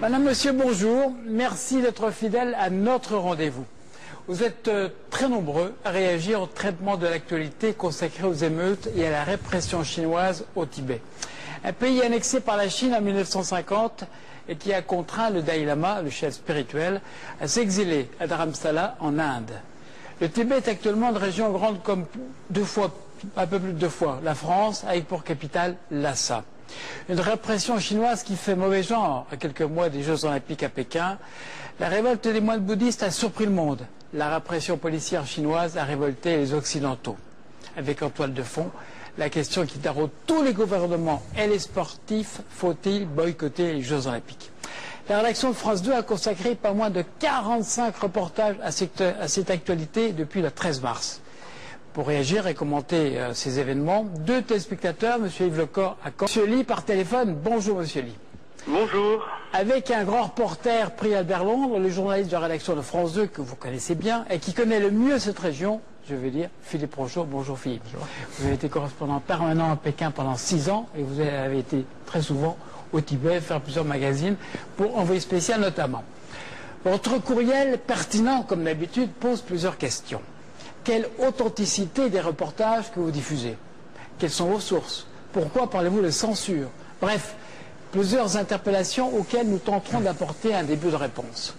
Madame, Monsieur, bonjour. Merci d'être fidèle à notre rendez-vous. Vous êtes très nombreux à réagir au traitement de l'actualité consacrée aux émeutes et à la répression chinoise au Tibet. Un pays annexé par la Chine en 1950 et qui a contraint le Dalai Lama, le chef spirituel, à s'exiler à Dharamsala en Inde. Le Tibet est actuellement une région grande comme un peu plus de 2 fois la France, avec pour capitale Lhasa. Une répression chinoise qui fait mauvais genre à quelques mois des Jeux Olympiques à Pékin. La révolte des moines bouddhistes a surpris le monde. La répression policière chinoise a révolté les Occidentaux. Avec en toile de fond, la question qui taraude tous les gouvernements et les sportifs, faut-il boycotter les Jeux Olympiques? La rédaction de France 2 a consacré pas moins de 45 reportages à cette actualité depuis le 13 mars. Pour réagir et commenter ces événements, 2 téléspectateurs, M. Yves Lecor à Caen. M. Lee par téléphone. Bonjour M. Lee. Bonjour. Avec un grand reporter prix Albert Londres, le journaliste de la rédaction de France 2 que vous connaissez bien et qui connaît le mieux cette région, je veux dire Philippe Rochaud. Bonjour Philippe. Bonjour. Vous avez été correspondant permanent à Pékin pendant 6 ans et vous avez été très souvent au Tibet, faire plusieurs magazines pour Envoyé spécial notamment. Votre courriel pertinent comme d'habitude pose plusieurs questions. Quelle authenticité des reportages que vous diffusez? Quelles sont vos sources? Pourquoi parlez-vous de censure? Bref, plusieurs interpellations auxquelles nous tenterons d'apporter un début de réponse.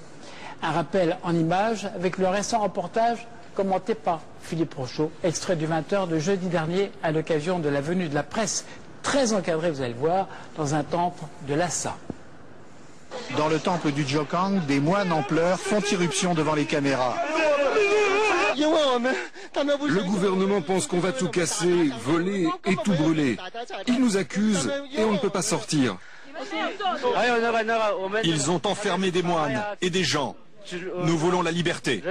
Un rappel en images avec le récent reportage commenté par Philippe Rochaud, extrait du 20h de jeudi dernier à l'occasion de la venue de la presse, très encadrée, vous allez le voir, dans un temple de Lhasa. Dans le temple du Jokang, des moines en pleurs font irruption devant les caméras. Le gouvernement pense qu'on va tout casser, voler et tout brûler. Ils nous accusent et on ne peut pas sortir. Ils ont enfermé des moines et des gens. Nous voulons la liberté.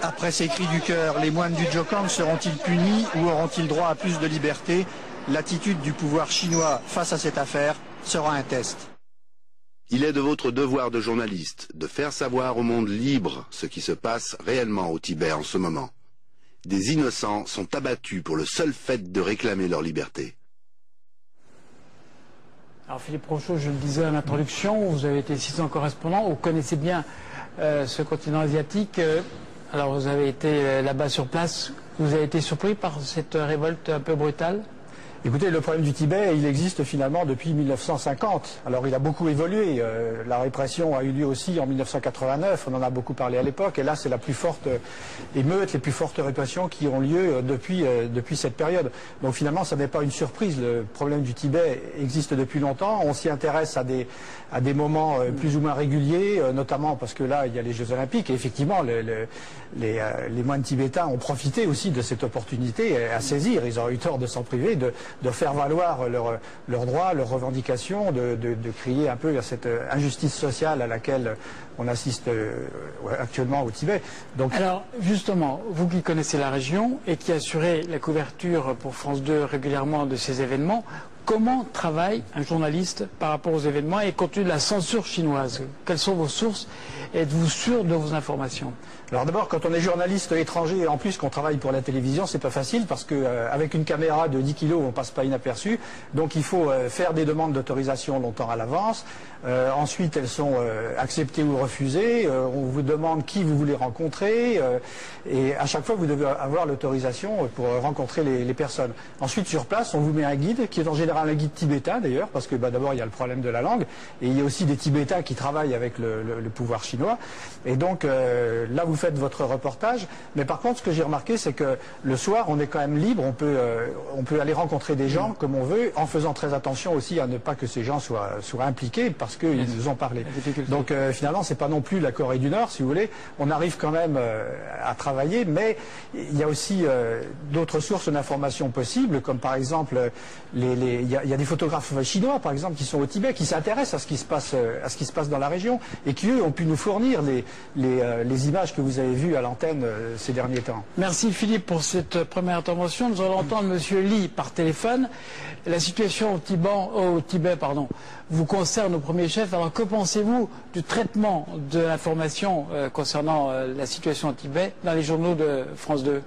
Après ces cris du cœur, les moines du Jokang seront-ils punis ou auront-ils droit à plus de liberté? L'attitude du pouvoir chinois face à cette affaire sera un test. Il est de votre devoir de journaliste de faire savoir au monde libre ce qui se passe réellement au Tibet en ce moment. Des innocents sont abattus pour le seul fait de réclamer leur liberté. Alors Philippe Rochaud, je le disais en introduction, vous avez été 6 ans correspondant, vous connaissez bien ce continent asiatique. Alors vous avez été là-bas sur place, vous avez été surpris par cette révolte un peu brutale? Écoutez, le problème du Tibet, il existe finalement depuis 1950. Alors il a beaucoup évolué. La répression a eu lieu aussi en 1989. On en a beaucoup parlé à l'époque. Et là, c'est la plus forte émeute, les plus fortes répressions qui ont lieu depuis cette période. Donc finalement, ça n'est pas une surprise. Le problème du Tibet existe depuis longtemps. On s'y intéresse à des moments plus ou moins réguliers, notamment parce que là, il y a les Jeux Olympiques. Et effectivement, les moines tibétains ont profité aussi de cette opportunité à saisir. Ils auraient eu tort de s'en priver, de faire valoir leurs droits, leurs revendications, de crier un peu à cette injustice sociale à laquelle on assiste actuellement au Tibet. Donc... Alors, justement, vous qui connaissez la région et qui assurez la couverture pour France 2 régulièrement de ces événements, comment travaille un journaliste par rapport aux événements et compte tenu de la censure chinoise? Quelles sont vos sources? Êtes-vous sûr de vos informations? Alors d'abord, quand on est journaliste étranger et en plus qu'on travaille pour la télévision, c'est pas facile parce que avec une caméra de 10 kilos, on passe pas inaperçu. Donc il faut faire des demandes d'autorisation longtemps à l'avance. Ensuite, elles sont acceptées ou refusées. On vous demande qui vous voulez rencontrer et à chaque fois, vous devez avoir l'autorisation pour rencontrer les personnes. Ensuite, sur place, on vous met un guide qui est en général un guide tibétain d'ailleurs parce que d'abord, il y a le problème de la langue et il y a aussi des Tibétains qui travaillent avec le pouvoir chinois. Et donc là, vous faites votre reportage, mais par contre ce que j'ai remarqué c'est que le soir on est quand même libre, on peut aller rencontrer des gens comme on veut en faisant très attention aussi à ne pas que ces gens soient impliqués parce qu'ils nous ont parlé. Donc finalement c'est pas non plus la Corée du Nord si vous voulez, on arrive quand même à travailler, mais il y a aussi d'autres sources d'informations possibles comme par exemple il y a des photographes chinois par exemple qui sont au Tibet, qui s'intéressent à ce qui se passe dans la région et qui eux ont pu nous fournir les images que vous avez vues à l'antenne ces derniers temps. Merci Philippe pour cette première intervention. Nous allons entendre M. Lee par téléphone. La situation au Tibet vous concerne au premier chef. Alors que pensez-vous du traitement de l'information concernant la situation au Tibet dans les journaux de France 2?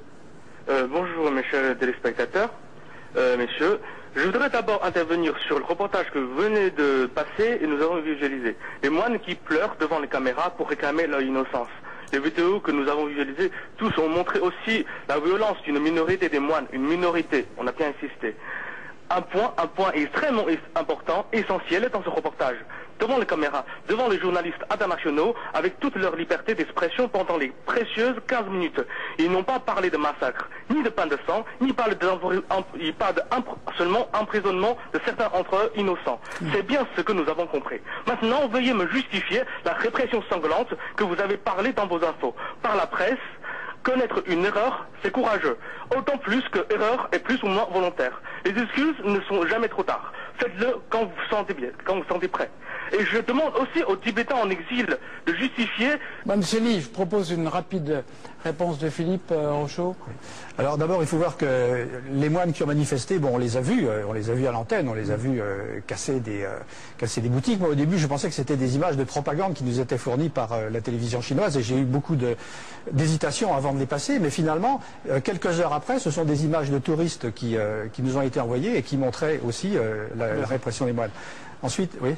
Bonjour mes chers téléspectateurs, messieurs. Je voudrais d'abord intervenir sur le reportage que vous venez de passer et nous avons visualisé. Les moines qui pleurent devant les caméras pour réclamer leur innocence. Les vidéos que nous avons visualisées, tous ont montré aussi la violence d'une minorité des moines, une minorité, on a bien insisté. Un point extrêmement important, essentiel dans ce reportage. Devant les caméras, devant les journalistes internationaux, avec toute leur liberté d'expression pendant les précieuses 15 minutes. Ils n'ont pas parlé de massacre, ni de pain de sang, ni parlé seulement emprisonnement de certains entre eux innocents. C'est bien ce que nous avons compris. Maintenant, veuillez me justifier la répression sanglante que vous avez parlé dans vos infos. Par la presse, connaître une erreur, c'est courageux. Autant plus que erreur est plus ou moins volontaire. Les excuses ne sont jamais trop tard. Faites-le quand vous sentez prêt. Et je demande aussi aux Tibétains en exil de justifier... Monsieur Lee, je propose une rapide réponse de Philippe Rochaud. Alors d'abord, il faut voir que les moines qui ont manifesté, bon, on les a vus à l'antenne, on les a vus casser des boutiques. Moi, au début, je pensais que c'était des images de propagande qui nous étaient fournies par la télévision chinoise, et j'ai eu beaucoup d'hésitation avant de les passer. Mais finalement, quelques heures après, ce sont des images de touristes qui nous ont été envoyées et qui montraient aussi la répression des moines. Ensuite, oui.